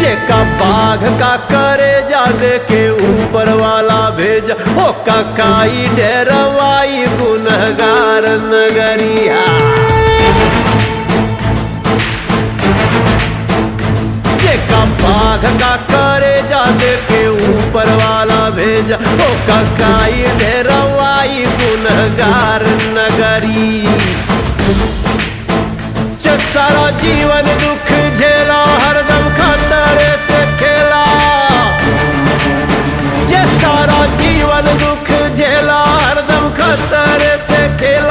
जेका बाघ का करे जा दे के ऊपर वाला भेजा, ओ ककाई डेरवाई गुनहगार नगरिया। जेका बाघ का करे जा दे के ऊपर वाला भेजा, ओ ककाई डेरवाई गुनहगार नगरी। सारा जीवन